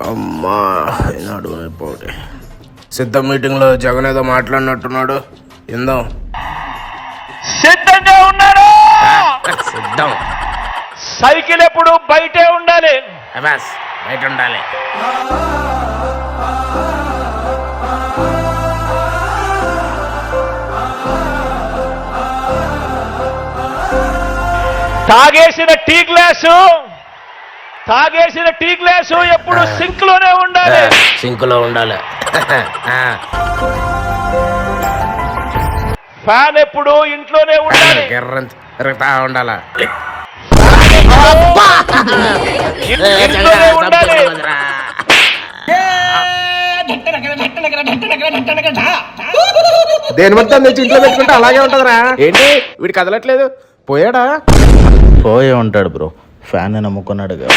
అమ్మా ఈనాడు అయిపోతే సిద్ధం మీటింగ్లో జగన్ ఏదో మాట్లాడినట్టున్నాడు. ఇందాం. సిద్ధంగా ఉన్నాడు. సిద్ధం. సైకిల్ ఎప్పుడు బయటే ఉండాలి. బయట ఉండాలి. తాగేసిన టీ గ్లాసు ఎప్పుడు సింక్ లోనే ఉండాలి. సింక్ లో ఉండాలి. ఫ్యాన్ ఎప్పుడు ఇంట్లోనే ఉండాలి. తిరుగుతా ఉండాలి. ఇంట్లోనే ఉండాలి. దేని మొత్తం తెచ్చి ఇంట్లో పెట్టుకుంటే అలాగే ఉంటదిరా. ఏంటి వీడు కదలట్లేదు? పోయాడా? పోయే ఉంటాడు బ్రో, ఫ్యాన్ నమ్ముకున్నాడుగా.